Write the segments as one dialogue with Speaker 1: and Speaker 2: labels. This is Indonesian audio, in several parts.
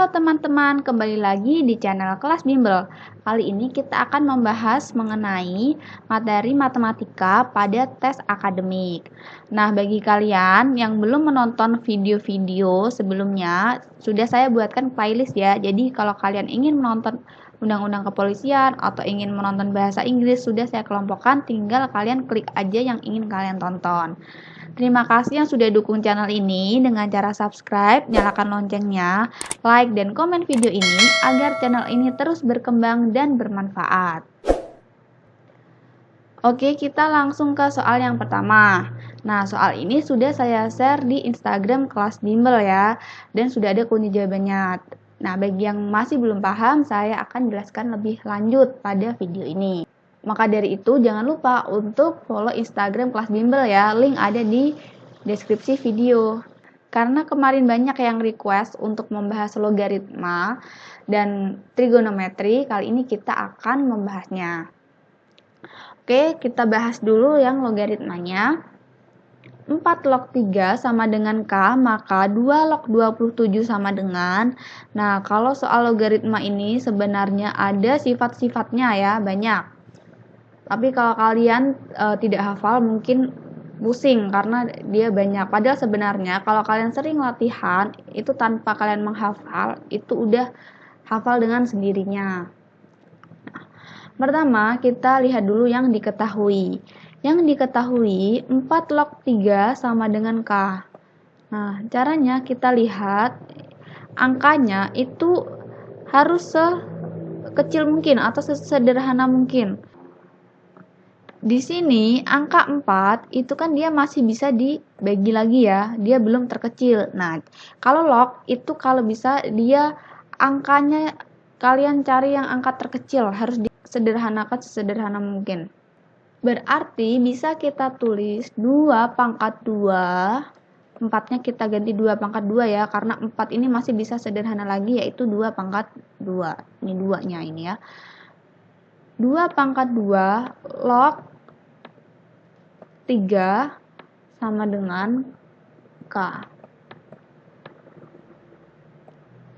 Speaker 1: Halo teman-teman, kembali lagi di channel Kelas Bimbel. Kali ini kita akan membahas mengenai materi matematika pada tes akademik. Nah, bagi kalian yang belum menonton video-video sebelumnya, sudah saya buatkan playlist ya. Jadi kalau kalian ingin menonton undang-undang kepolisian atau ingin menonton bahasa Inggris, sudah saya kelompokkan, tinggal kalian klik aja yang ingin kalian tonton. Terima kasih yang sudah dukung channel ini dengan cara subscribe, nyalakan loncengnya, like, dan komen video ini agar channel ini terus berkembang dan bermanfaat. Oke, kita langsung ke soal yang pertama. Nah, soal ini sudah saya share di Instagram Kelas Bimbel ya, dan sudah ada kunci jawabannya. Nah, bagi yang masih belum paham, saya akan jelaskan lebih lanjut pada video ini. Maka dari itu, jangan lupa untuk follow Instagram Kelas Bimbel ya. Link ada di deskripsi video. Karena kemarin banyak yang request untuk membahas logaritma dan trigonometri, kali ini kita akan membahasnya. Oke, kita bahas dulu yang logaritmanya. 4 log 3 sama dengan K, maka 2 log 27 sama dengan. Nah, kalau soal logaritma ini sebenarnya ada sifat-sifatnya ya, banyak. Tapi kalau kalian tidak hafal mungkin pusing karena dia banyak. Padahal sebenarnya kalau kalian sering latihan itu tanpa kalian menghafal itu udah hafal dengan sendirinya. Nah, pertama kita lihat dulu yang diketahui. Yang diketahui 4 log 3 sama dengan K. Nah, caranya kita lihat angkanya itu harus sekecil mungkin atau sesederhana mungkin. Di sini angka 4 itu kan dia masih bisa dibagi lagi ya, dia belum terkecil. Nah, kalau log itu kalau bisa dia angkanya kalian cari yang angka terkecil, harus disederhanakan sesederhana mungkin. Berarti bisa kita tulis 2 pangkat 2, 4-nya kita ganti 2 pangkat 2 ya, karena 4 ini masih bisa sederhana lagi yaitu 2 pangkat 2. Ini 2-nya ini ya. 2 pangkat 2 log 3 sama dengan K.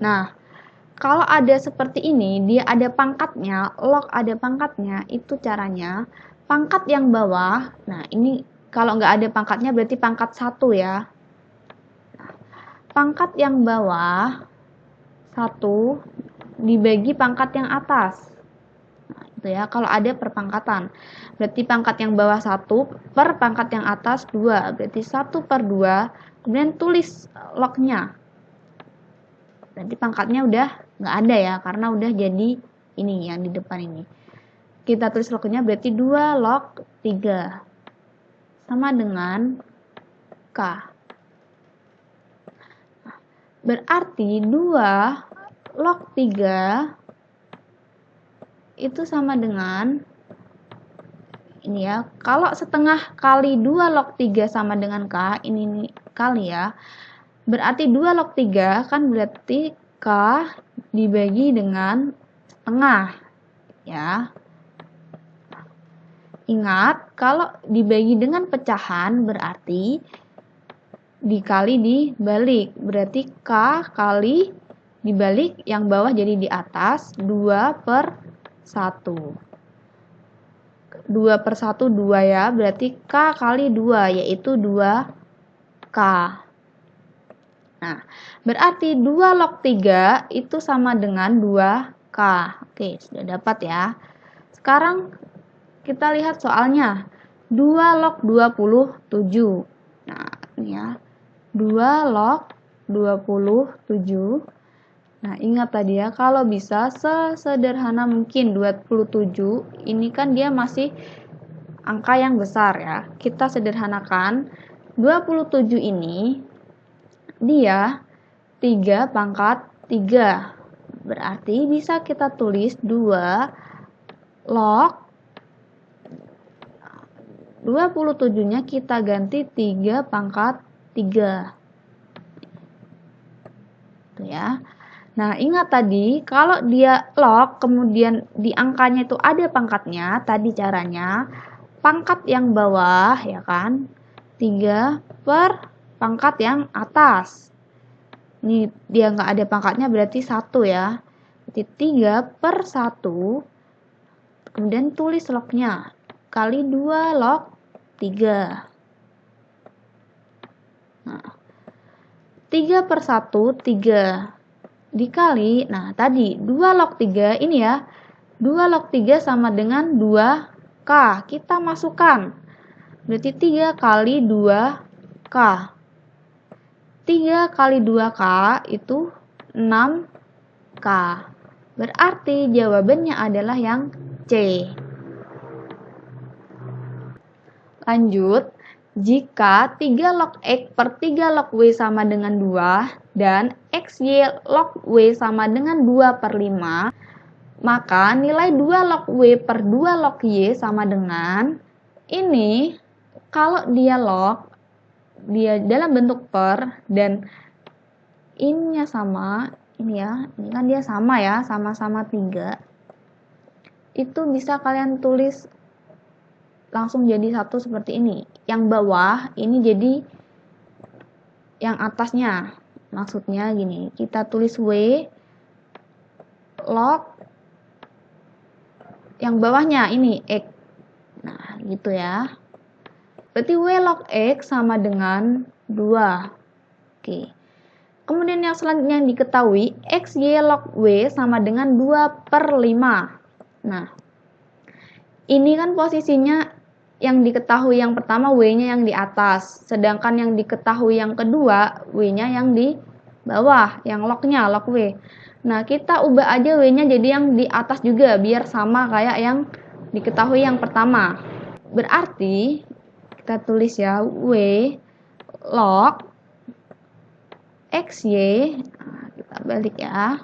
Speaker 1: Nah, kalau ada seperti ini, dia ada pangkatnya, log ada pangkatnya, itu caranya pangkat yang bawah, nah ini kalau nggak ada pangkatnya berarti pangkat 1 ya. Nah, pangkat yang bawah 1 dibagi pangkat yang atas. Ya, kalau ada perpangkatan berarti pangkat yang bawah 1 per pangkat yang atas 2 berarti 1 per 2, kemudian tulis lognya, berarti pangkatnya udah nggak ada ya karena udah jadi ini yang di depan ini. Kita tulis lognya berarti 2 log 3 sama dengan K. Berarti 2 log 3 itu sama dengan ini ya, kalau setengah kali 2 log 3 sama dengan K, ini kali ya, berarti 2 log 3 kan berarti K dibagi dengan setengah ya. Ingat, kalau dibagi dengan pecahan berarti dikali dibalik, berarti K kali dibalik yang bawah jadi di atas, 2 per 1. 2 per 1 2 ya, berarti K kali 2 yaitu 2K. Nah, berarti 2 log 3 itu sama dengan 2K. Oke, sudah dapat ya. Sekarang kita lihat soalnya. 2 log 27. Nah, ini ya. 2 log 27. Nah, ingat tadi ya, kalau bisa sesederhana mungkin 27, ini kan dia masih angka yang besar ya. Kita sederhanakan, 27 ini dia 3 pangkat 3. Berarti bisa kita tulis 2 log 27-nya kita ganti 3 pangkat 3. Tuh ya. Nah, ingat tadi kalau dia log kemudian di angkanya itu ada pangkatnya, tadi caranya pangkat yang bawah ya kan 3 per pangkat yang atas. Ini dia nggak ada pangkatnya berarti 1 ya. Berarti 3/1. Kemudian tulis lognya. Kali 2 log 3. Nah, 3/1, 3. Dikali, nah tadi 2 log 3 ini ya. 2 log 3 sama dengan 2K. Kita masukkan. Berarti 3 kali 2K. 3 kali 2K itu 6K. Berarti jawabannya adalah yang C. Lanjut, jika 3 log X per 3 log W sama dengan 2 dan XY log W sama dengan 2/5, maka nilai 2 log W per 2 log Y sama dengan ini. Kalau dia log, dia dalam bentuk per dan ininya sama, ini ya, ini kan dia sama ya, sama-sama 3. Itu bisa kalian tulis langsung jadi satu seperti ini. Yang bawah ini jadi yang atasnya. Maksudnya gini, kita tulis W log yang bawahnya ini X. Nah, gitu ya. Berarti W log X sama dengan 2. Oke. Kemudian yang selanjutnya yang diketahui, XY log W sama dengan 2/5. Nah, ini kan posisinya yang diketahui yang pertama W-nya yang di atas, sedangkan yang diketahui yang kedua W-nya yang di bawah, yang lognya, log W. Nah, kita ubah aja W-nya jadi yang di atas juga, biar sama kayak yang diketahui yang pertama. Berarti, kita tulis ya, W log XY, nah, kita balik ya,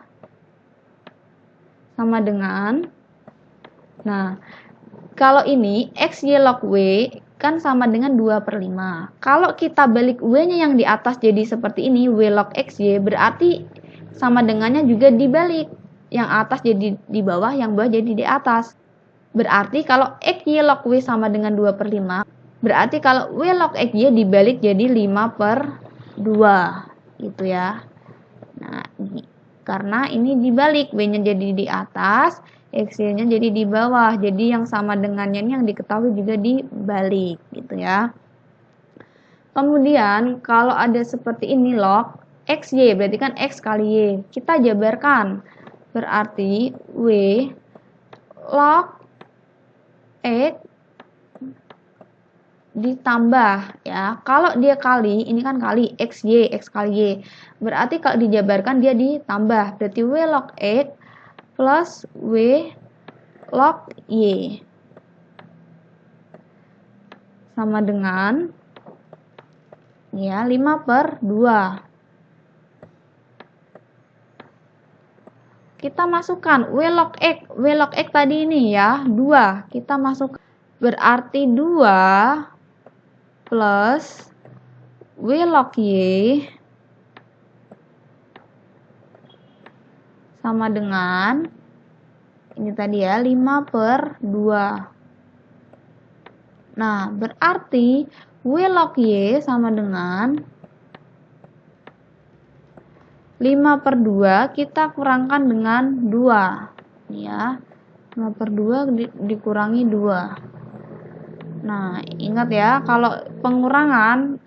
Speaker 1: sama dengan, nah, kalau ini XY log W kan sama dengan 2/5. Kalau kita balik W-nya yang di atas jadi seperti ini, W log XY, berarti sama dengannya juga dibalik. Yang atas jadi di bawah, yang bawah jadi di atas. Berarti kalau XY log W sama dengan 2/5, berarti kalau W log XY dibalik jadi 5/2. Gitu ya. Nah, ini. Karena ini dibalik, W-nya jadi di atas, XY-nya jadi di bawah. Jadi yang sama dengannya ini yang diketahui juga dibalik gitu ya. Kemudian kalau ada seperti ini log XY, berarti kan X kali Y. Kita jabarkan. Berarti W log X ditambah ya. Kalau dia kali, ini kan kali XY, X kali Y. Berarti kalau dijabarkan dia ditambah. Berarti W log X plus W log Y sama dengan ya 5/2. Kita masukkan W log X tadi ini ya 2. Kita masuk berarti 2 plus W log Y sama dengan ini tadi ya 5/2. Nah, berarti W log Y sama dengan 5/2 kita kurangkan dengan 2. Ini ya, 5/2 dikurangi 2. Nah, ingat ya, kalau pengurangan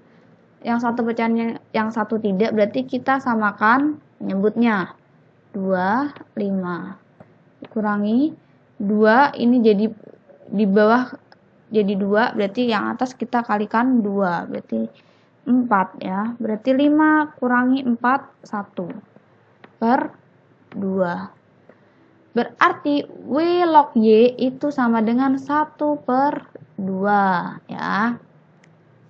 Speaker 1: yang satu pecahan yang satu tidak, berarti kita samakan nyebutnya 2, 5. Dikurangi 2, ini jadi di bawah jadi 2, berarti yang atas kita kalikan 2, berarti 4 ya. Berarti 5 kurangi 4, 1/2. Berarti W log Y itu sama dengan 1/2 ya.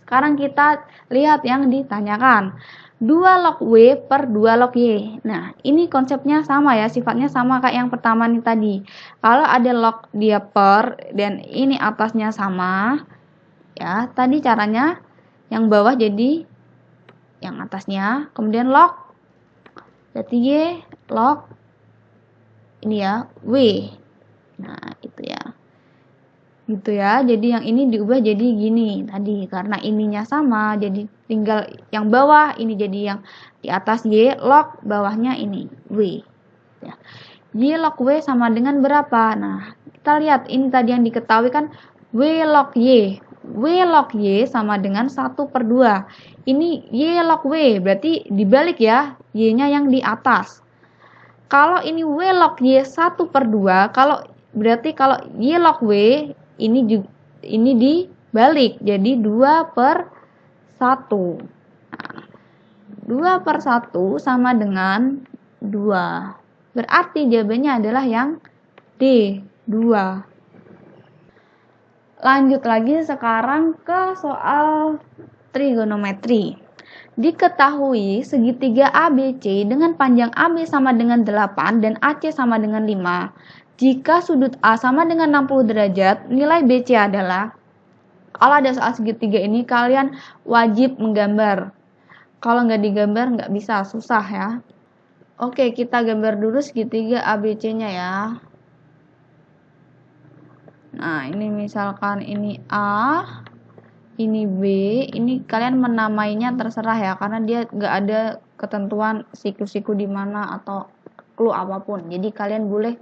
Speaker 1: Sekarang kita lihat yang ditanyakan. 2 log W per 2 log Y. Nah, ini konsepnya sama ya, sifatnya sama kayak yang pertama nih tadi. Kalau ada log dia per dan ini atasnya sama, ya, tadi caranya yang bawah jadi yang atasnya, kemudian log, berarti Y log, ini ya, W. Nah, itu ya. gitu ya. Jadi yang ini diubah jadi gini tadi, karena ininya sama, jadi tinggal yang bawah ini jadi yang di atas Y log bawahnya ini W ya. Y log W sama dengan berapa? Nah, kita lihat ini tadi yang diketahui kan W log Y. W log Y sama dengan 1/2. Ini Y log W, berarti dibalik ya, Y-nya yang di atas. Kalau ini W log Y 1/2, berarti kalau Y log W ini dibalik, jadi 2/1. Nah, 2/1 sama dengan 2. Berarti jawabannya adalah yang D, 2. Lanjut lagi sekarang ke soal trigonometri. Diketahui segitiga ABC dengan panjang AB sama dengan 8 dan AC sama dengan 5. Jika sudut A sama dengan 60 derajat, nilai BC adalah, kalau ada soal segitiga ini kalian wajib menggambar. Kalau nggak digambar nggak bisa, susah ya. Oke, kita gambar dulu segitiga ABC-nya ya. Nah, ini misalkan ini A, ini B, ini kalian menamainya terserah ya, karena dia nggak ada ketentuan siku-siku di mana atau clue apapun. Jadi kalian boleh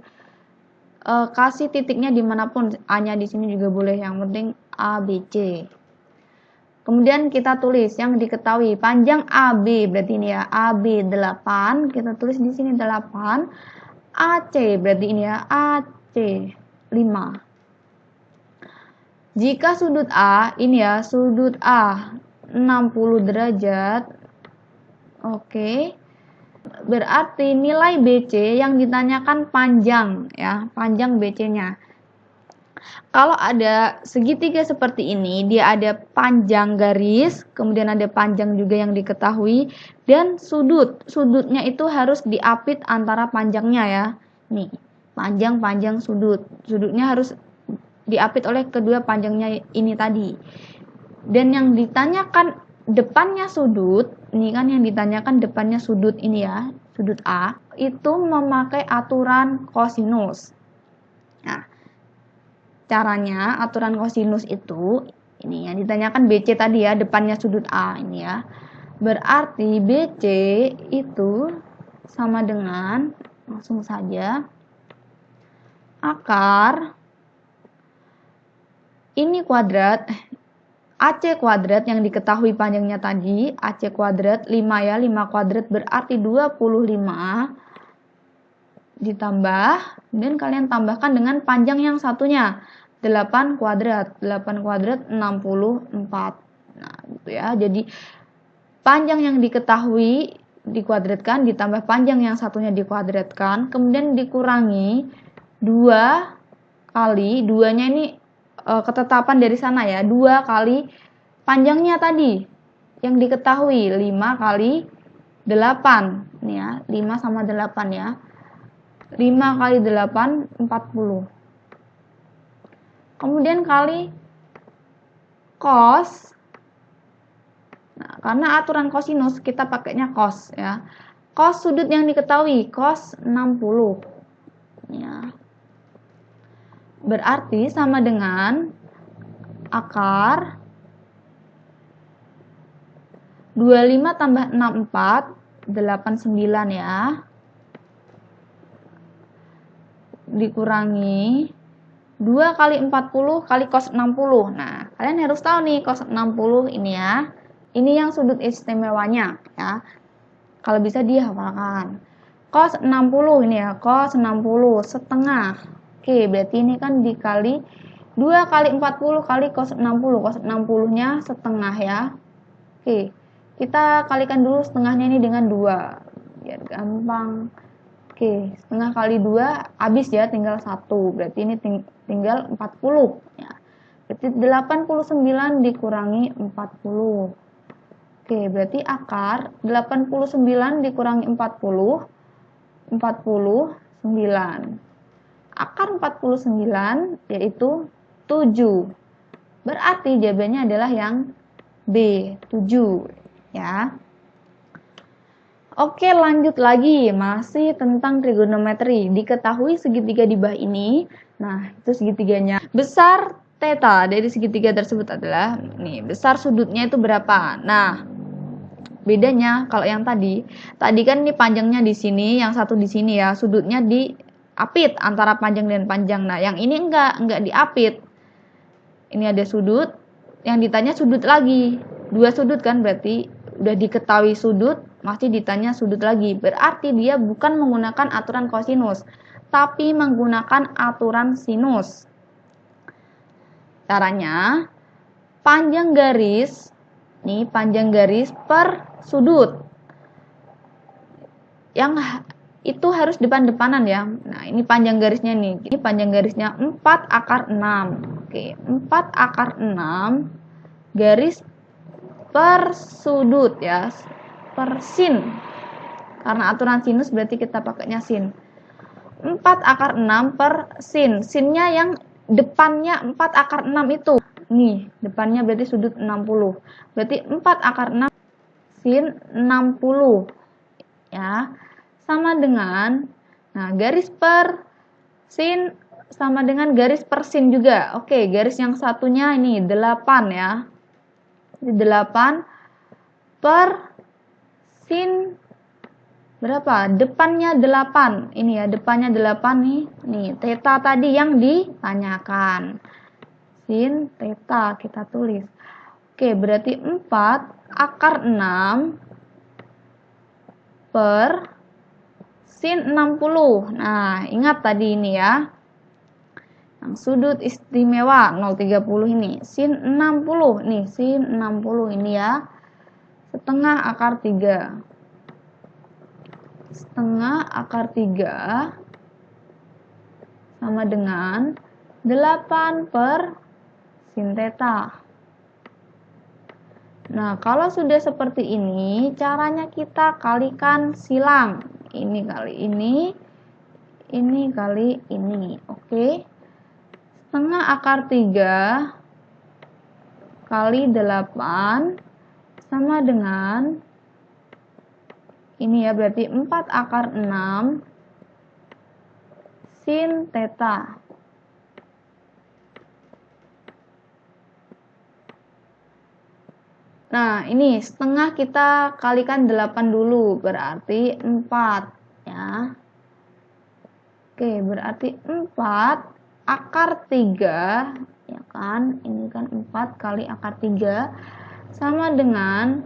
Speaker 1: kasih titiknya dimanapun, A-nya di sini juga boleh, yang penting A, B, C. Kemudian kita tulis yang diketahui panjang AB, berarti ini ya AB 8, kita tulis di sini 8. AC berarti ini ya AC 5. Jika sudut A, ini ya sudut A 60 derajat. Oke. Berarti nilai BC yang ditanyakan panjang ya, panjang BC-nya. Kalau ada segitiga seperti ini, dia ada panjang garis, kemudian ada panjang juga yang diketahui, dan sudutnya itu harus diapit antara panjangnya ya. Nih, panjang sudutnya harus diapit oleh kedua panjangnya ini tadi. Dan yang ditanyakan depannya sudut, ini kan yang ditanyakan depannya sudut ini ya, sudut A, itu memakai aturan kosinus. Nah, caranya aturan kosinus itu, ini yang ditanyakan BC tadi ya, depannya sudut A ini ya. Berarti BC itu sama dengan, langsung saja, akar ini kuadrat, AC kuadrat yang diketahui panjangnya tadi, AC kuadrat 5 ya, 5 kuadrat berarti 25 ditambah, dan kalian tambahkan dengan panjang yang satunya 8 kuadrat 64. Nah gitu ya, jadi panjang yang diketahui dikuadratkan ditambah panjang yang satunya dikuadratkan, kemudian dikurangi 2 kali, 2-nya ini ketetapan dari sana ya, 2 kali panjangnya tadi yang diketahui 5 kali 8 ini ya, 5 sama 8 ya, 5 kali 8 40. Kemudian kali cos. Nah, karena aturan kosinus kita pakainya cos ya. Cos sudut yang diketahui cos 60 ya. Berarti sama dengan akar 25 tambah 64 89 ya, dikurangi 2 kali 40 kali cos 60. Nah, kalian harus tahu nih cos 60 ini ya. Ini yang sudut istimewanya ya. Kalau bisa dihafalkan. Cos 60 ini ya, cos 60 setengah. Oke, berarti ini kan dikali 2 kali 40 kali cos 60. Cos 60-nya setengah ya. Oke, kita kalikan dulu setengahnya ini dengan 2. Biar gampang. Oke, setengah kali 2 habis ya, tinggal 1. Berarti ini tinggal 40 ya. Berarti 89 dikurangi 40. Oke, berarti akar 89 dikurangi 40 49. Akar 49 yaitu 7. Berarti jawabannya adalah yang B, 7 ya. Oke, lanjut lagi, masih tentang trigonometri. Diketahui segitiga di bawah ini, nah itu segitiganya besar theta dari segitiga tersebut adalah, nih, besar sudutnya itu berapa. Nah, bedanya kalau yang tadi kan ini panjangnya di sini, yang satu di sini ya, sudutnya diapit antara panjang dan panjang. Nah, yang ini enggak diapit. Ini ada sudut, yang ditanya sudut lagi. 2 sudut kan, berarti udah diketahui sudut, masih ditanya sudut lagi. Berarti dia bukan menggunakan aturan kosinus, tapi menggunakan aturan sinus. Caranya, panjang garis, nih panjang garis per sudut. Yang itu harus depan-depanan ya. Nah, ini panjang garisnya nih. Ini panjang garisnya 4/6. Oke, 4/6 garis per sudut ya. Per sin. Karena aturan sinus berarti kita pakainya sin. 4/6 per sin. Sinnya yang depannya 4/6 itu. Nih, depannya berarti sudut 60. Berarti 4/6 sin 60. Ya. Sama dengan, nah, garis per sin sama dengan garis per sin juga. Oke, garis yang satunya ini 8 ya. Ini 8 per sin berapa? Depannya 8. Ini ya, depannya 8 nih. Nih, theta tadi yang ditanyakan. Sin theta kita tulis. Oke, berarti 4/6 per sin 60. Nah, ingat tadi ini ya. Yang sudut istimewa 0,30 ini. Sin 60. Nih, sin 60 ini ya. Setengah akar 3. Setengah akar 3 sama dengan 8 per sin theta. Nah, kalau sudah seperti ini, caranya kita kalikan silang. Ini kali ini kali ini. Oke. Setengah akar 3 kali 8 sama dengan ini ya, berarti 4/6 sin theta. Nah, ini setengah kita kalikan 8 dulu, berarti 4 ya. Oke, berarti 4/3 ya kan? Ini kan 4 kali akar 3 sama dengan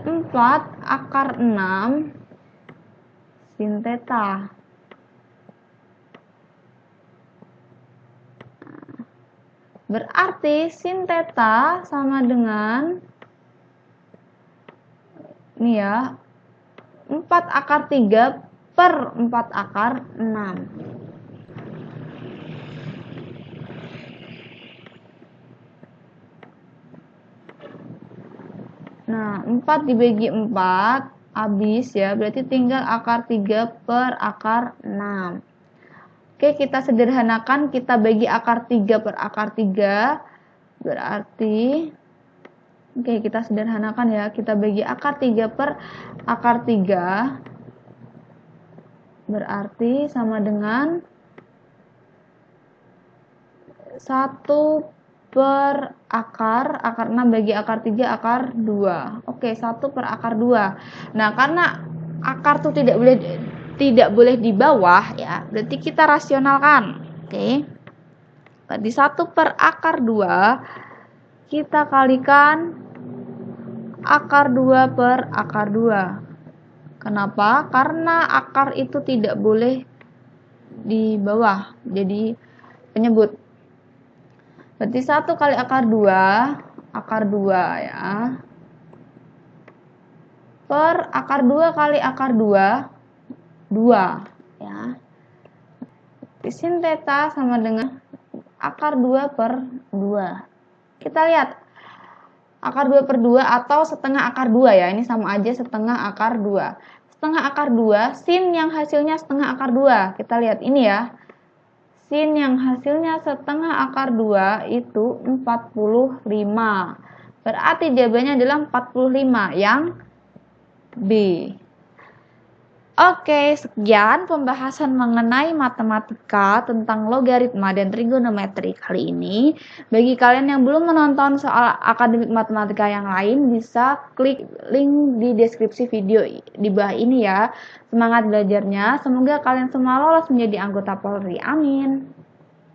Speaker 1: 4/6 sin theta. Berarti sin theta sama dengan ini ya, 4/3 per 4/6. Nah, 4 dibagi 4 habis ya, berarti tinggal akar 3 per akar 6. Oke, kita sederhanakan, kita bagi akar 3 per akar 3, berarti, oke, kita sederhanakan ya, kita bagi akar 3 per akar 3, berarti sama dengan 1 per akar 6 bagi akar 3 akar 2. Oke, 1 per akar 2. Nah, karena akar tuh tidak boleh di bawah ya, berarti kita rasionalkan. Oke. Berarti 1 per akar 2 kita kalikan akar 2 per akar 2. Kenapa? Karena akar itu tidak boleh di bawah, jadi penyebut. Berarti 1 kali akar 2 ya, per akar 2 kali akar 2, 2 ya. Sin theta sama dengan akar 2 per 2. Kita lihat, akar 2 per 2 atau setengah akar 2 ya, ini sama aja setengah akar 2. Setengah akar 2, sin yang hasilnya setengah akar 2. Kita lihat ini ya, sin yang hasilnya setengah akar 2 itu 45. Berarti jawabannya adalah 45 yang B. Oke, sekian pembahasan mengenai matematika tentang logaritma dan trigonometri kali ini. Bagi kalian yang belum menonton soal akademik matematika yang lain, bisa klik link di deskripsi video di bawah ini ya. Semangat belajarnya, semoga kalian semua lolos menjadi anggota Polri. Amin.